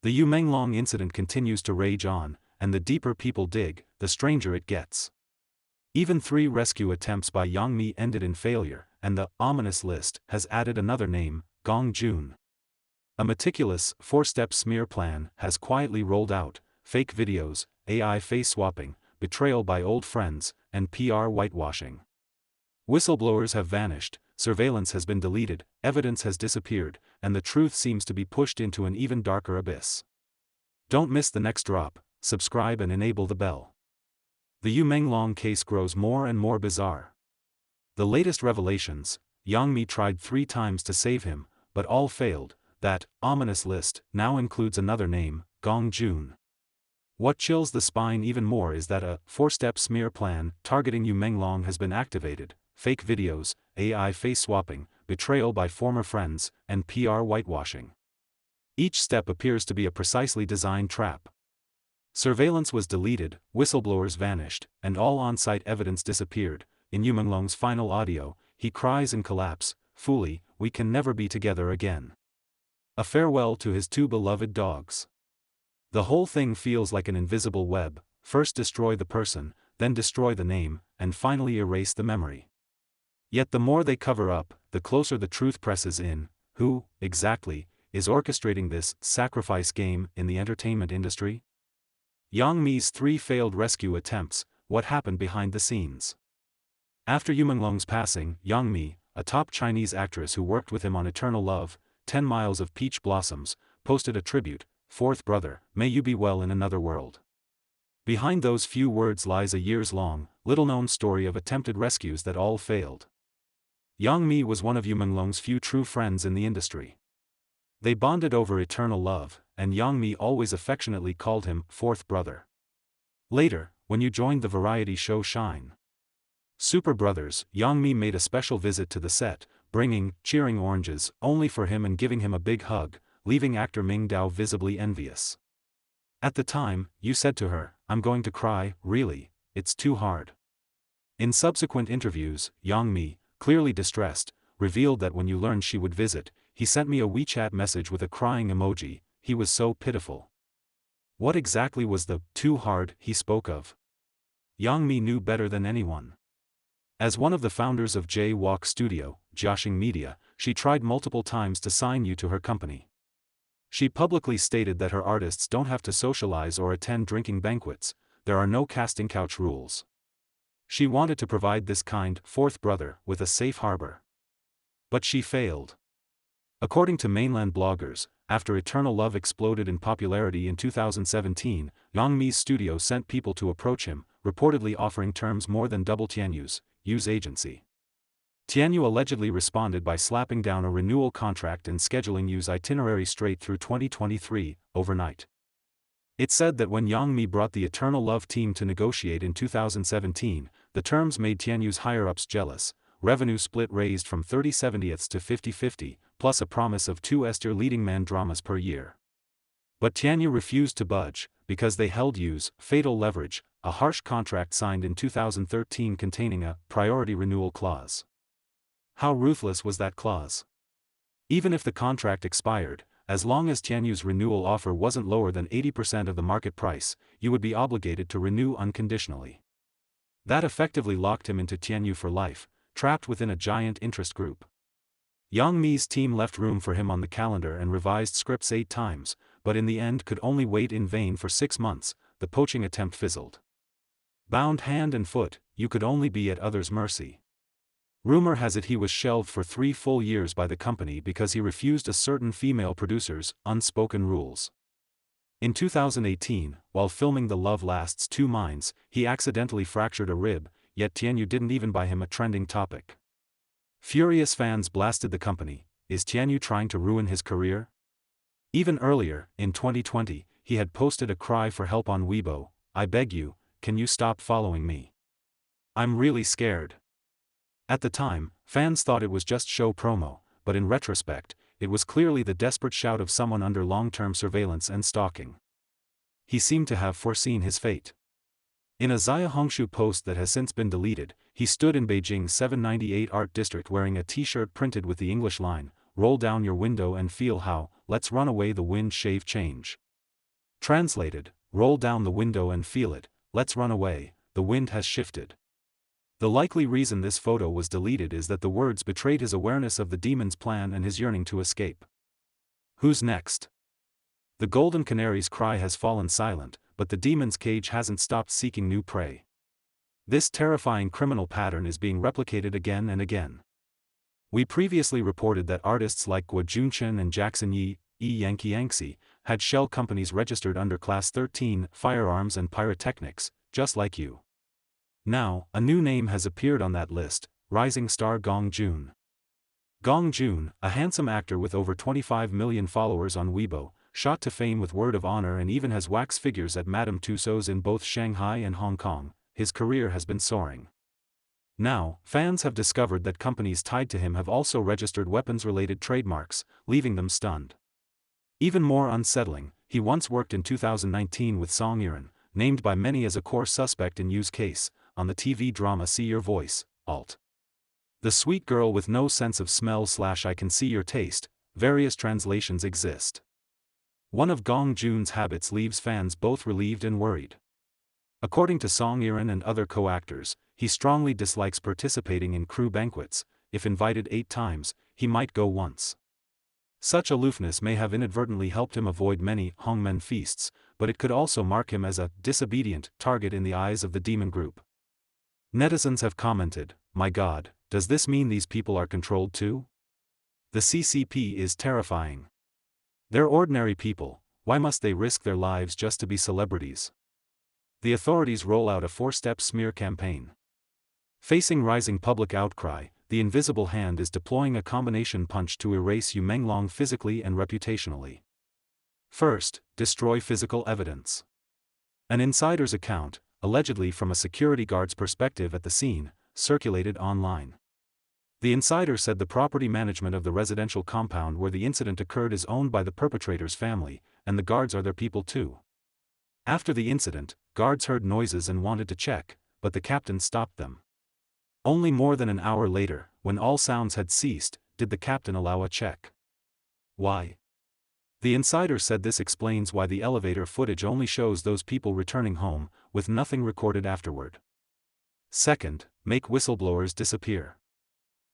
The Yumenglong incident continues to rage on, and the deeper people dig, the stranger it gets. Even 3 rescue attempts by Yang Mi ended in failure, and the ominous list has added another name, Gong. A meticulous, 4-step smear plan has quietly rolled out: fake videos, AI face swapping, betrayal by old friends, and PR whitewashing. Whistleblowers have vanished, surveillance has been deleted, evidence has disappeared, and the truth seems to be pushed into an even darker abyss. Don't miss the next drop. Subscribe and enable the bell. The Yumenglong case grows more and more bizarre. The latest revelations: Yang Mi tried 3 times to save him, but all failed. That ominous list now includes another name, Gong. What chills the spine even more is that a 4-step smear plan targeting Yumenglong has been activated: fake videos, AI face swapping, betrayal by former friends, and PR whitewashing. Each step appears to be a precisely designed trap. Surveillance was deleted, whistleblowers vanished, and all on-site evidence disappeared. In Yumenglong's final audio, he cries in collapse, "Foolie, we can never be together again." A farewell to his 2 beloved dogs. The whole thing feels like an invisible web: first destroy the person, then destroy the name, and finally erase the memory. Yet the more they cover up, the closer the truth presses in. Who, exactly, is orchestrating this sacrifice game in the entertainment industry? Yang Mi's 3 failed rescue attempts: what happened behind the scenes? After Yumenglong's passing, Yang Mi, a top Chinese actress who worked with him on Eternal Love, 10 Miles of Peach Blossoms, posted a tribute: "Fourth brother, may you be well in another world." Behind those few words lies a years-long, little-known story of attempted rescues that all failed. Yang Mi was one of Yumenglong's few true friends in the industry. They bonded over Eternal Love, and Yang Mi always affectionately called him "fourth brother." Later, when you joined the variety show Shine Super Brothers, Yang Mi made a special visit to the set, bringing cheering oranges only for him and giving him a big hug, leaving actor Ming Dao visibly envious. At the time, you said to her, "I'm going to cry, really, it's too hard." In subsequent interviews, Yang Mi, clearly distressed, revealed that when you learned she would visit, he sent me a WeChat message with a crying emoji. He was so pitiful. What exactly was the "too hard" he spoke of? Yang Mi knew better than anyone. As one of the founders of J-Walk Studio, Jiaxing Media, she tried multiple times to sign you to her company. She publicly stated that her artists don't have to socialize or attend drinking banquets. There are no casting couch rules. She wanted to provide this kind 4th brother with a safe harbor. But she failed. According to mainland bloggers, after Eternal Love exploded in popularity in 2017, Yang Mi's studio sent people to approach him, reportedly offering terms more than double Tianyu's agency. Tianyu allegedly responded by slapping down a renewal contract and scheduling Yu's itinerary straight through 2023, overnight. It said that when Yang Mi brought the Eternal Love team to negotiate in 2017, the terms made Tianyu's higher-ups jealous. Revenue split raised from 30/70 to 50/50, plus a promise of 2 Esther leading man dramas per year. But Tianyu refused to budge, because they held Yu's fatal leverage, a harsh contract signed in 2013 containing a priority renewal clause. How ruthless was that clause? Even if the contract expired, as long as Tianyu's renewal offer wasn't lower than 80% of the market price, you would be obligated to renew unconditionally. That effectively locked him into Tianyu for life, trapped within a giant interest group. Yang Mi's team left room for him on the calendar and revised scripts 8 times, but in the end could only wait in vain for 6 months. The poaching attempt fizzled. Bound hand and foot, you could only be at others' mercy. Rumor has it he was shelved for 3 full years by the company because he refused a certain female producer's unspoken rules. In 2018, while filming The Love Lasts 2 Minds, he accidentally fractured a rib, yet Tianyu didn't even buy him a trending topic. Furious fans blasted the company. Is Tianyu trying to ruin his career? Even earlier, in 2020, he had posted a cry for help on Weibo: "I beg you, can you stop following me? I'm really scared." At the time, fans thought it was just show promo, but in retrospect, it was clearly the desperate shout of someone under long-term surveillance and stalking. He seemed to have foreseen his fate. In a Zaya Hongshu post that has since been deleted, he stood in Beijing's 798 Art District wearing a t-shirt printed with the English line, "Roll down your window and feel how, let's run away the wind shave change." Translated, roll down the window and feel it, let's run away, the wind has shifted. The likely reason this photo was deleted is that the words betrayed his awareness of the demon's plan and his yearning to escape. Who's next? The golden canary's cry has fallen silent, but the demon's cage hasn't stopped seeking new prey. This terrifying criminal pattern is being replicated again and again. We previously reported that artists like Guo Junchen and Jackson Yi, Yankee Yanxi, had shell companies registered under Class 13, firearms and pyrotechnics, just like you. Now, a new name has appeared on that list, rising star Gong Jun. Gong Jun, a handsome actor with over 25 million followers on Weibo, shot to fame with word of honor and even has wax figures at Madame Tussauds in both Shanghai and Hong Kong. His career has been soaring. Now, fans have discovered that companies tied to him have also registered weapons-related trademarks, leaving them stunned. Even more unsettling, he once worked in 2019 with Song Yiren, named by many as a core suspect in Yu's case, on the TV drama See Your Voice, alt. The sweet girl with no sense of smell / I can see your taste, various translations exist. One of Gong Jun's habits leaves fans both relieved and worried. According to Song Yiren and other co-actors, he strongly dislikes participating in crew banquets. If invited 8 times, he might go once. Such aloofness may have inadvertently helped him avoid many Hongmen feasts, but it could also mark him as a disobedient target in the eyes of the demon group. Netizens have commented, "My God, does this mean these people are controlled too? The CCP is terrifying. They're ordinary people, why must they risk their lives just to be celebrities?" The authorities roll out a 4-step smear campaign. Facing rising public outcry, the invisible hand is deploying a combination punch to erase Yu Menglong physically and reputationally. First, destroy physical evidence. An insider's account, allegedly from a security guard's perspective at the scene, circulated online. The insider said the property management of the residential compound where the incident occurred is owned by the perpetrator's family, and the guards are their people too. After the incident, guards heard noises and wanted to check, but the captain stopped them. Only more than an hour later, when all sounds had ceased, did the captain allow a check. Why? The insider said this explains why the elevator footage only shows those people returning home, with nothing recorded afterward. Second, make whistleblowers disappear.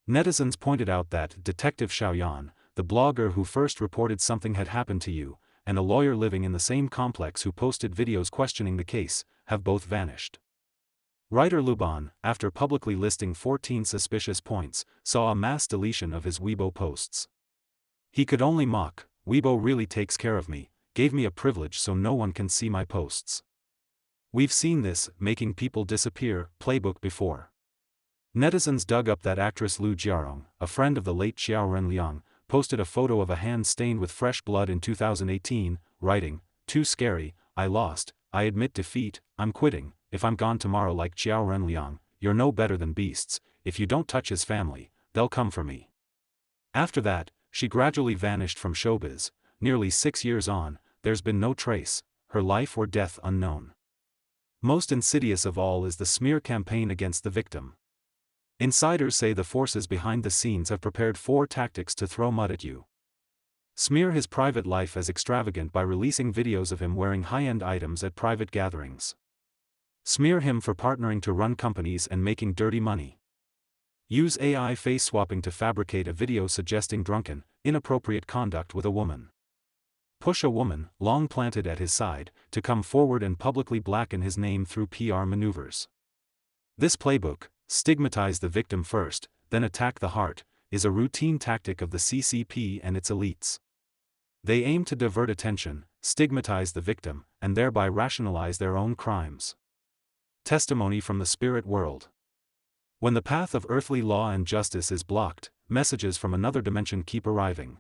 Netizens pointed out that Detective Xiaoyan, the blogger who first reported something had happened to you, and a lawyer living in the same complex who posted videos questioning the case, have both vanished. Writer Luban, after publicly listing 14 suspicious points, saw a mass deletion of his Weibo posts. He could only mock, "Weibo really takes care of me, gave me a privilege so no one can see my posts." We've seen this making people disappear playbook before. Netizens dug up that actress Lu Jiarong, a friend of the late Xiao Renliang, posted a photo of a hand stained with fresh blood in 2018, writing, "Too scary, I lost, I admit defeat, I'm quitting, if I'm gone tomorrow like Xiao Renliang, you're no better than beasts, if you don't touch his family, they'll come for me." After that, she gradually vanished from showbiz. Nearly 6 years on, there's been no trace, her life or death unknown. Most insidious of all is the smear campaign against the victim. Insiders say the forces behind the scenes have prepared 4 tactics to throw mud at you. Smear his private life as extravagant by releasing videos of him wearing high-end items at private gatherings. Smear him for partnering to run companies and making dirty money. Use AI face swapping to fabricate a video suggesting drunken, inappropriate conduct with a woman. Push a woman, long planted at his side, to come forward and publicly blacken his name through PR maneuvers. This playbook, stigmatize the victim first, then attack the heart, is a routine tactic of the CCP and its elites. They aim to divert attention, stigmatize the victim, and thereby rationalize their own crimes. Testimony from the spirit world. When the path of earthly law and justice is blocked, messages from another dimension keep arriving.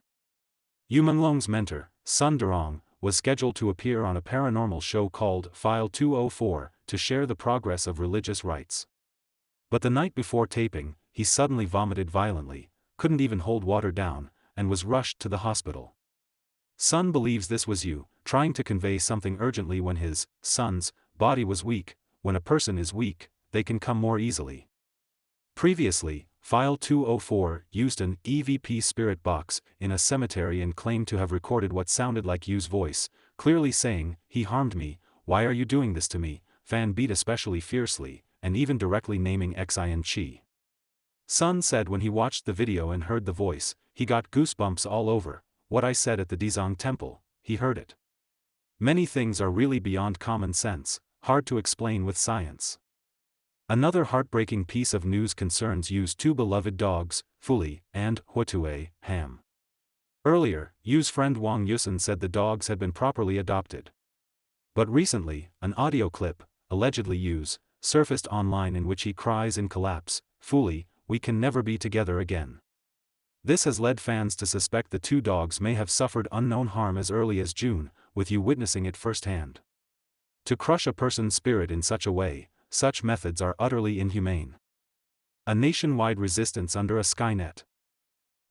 Yu Menglong's mentor, Sun Durong, was scheduled to appear on a paranormal show called File 204 to share the progress of religious rites. But the night before taping, he suddenly vomited violently, couldn't even hold water down, and was rushed to the hospital. Sun believes this was Yu, trying to convey something urgently when his, Sun's, body was weak. When a person is weak, they can come more easily. Previously, File 204 used an EVP spirit box in a cemetery and claimed to have recorded what sounded like Yu's voice, clearly saying, "He harmed me, why are you doing this to me?" Fan beat especially fiercely, and even directly naming Xin Chi. Sun said when he watched the video and heard the voice, he got goosebumps all over. "What I said at the Dizang temple, he heard it. Many things are really beyond common sense, hard to explain with science." Another heartbreaking piece of news concerns Yu's two beloved dogs, Fuli and Huatue, Ham. Earlier, Yu's friend Wang Yusen said the dogs had been properly adopted. But recently, an audio clip, allegedly Yu's, surfaced online in which he cries in collapse, "Fuli, we can never be together again." This has led fans to suspect the two dogs may have suffered unknown harm as early as June, with Yu witnessing it firsthand. To crush a person's spirit in such a way, such methods are utterly inhumane. A nationwide resistance under a Skynet.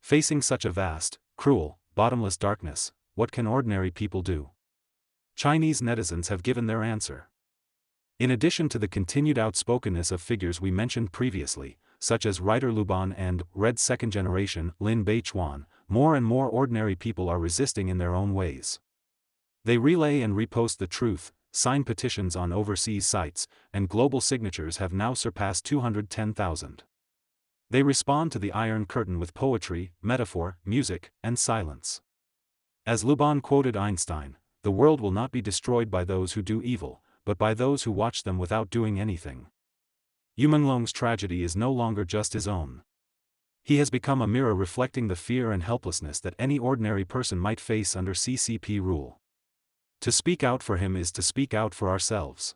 Facing such a vast, cruel, bottomless darkness, what can ordinary people do? Chinese netizens have given their answer. In addition to the continued outspokenness of figures we mentioned previously, such as writer Luban and Red second generation Lin Beichuan, more and more ordinary people are resisting in their own ways. They relay and repost the truth, sign petitions on overseas sites, and global signatures have now surpassed 210,000. They respond to the Iron Curtain with poetry, metaphor, music, and silence. As Luban quoted Einstein, "The world will not be destroyed by those who do evil, but by those who watch them without doing anything." Yu Menglong's tragedy is no longer just his own. He has become a mirror reflecting the fear and helplessness that any ordinary person might face under CCP rule. To speak out for him is to speak out for ourselves.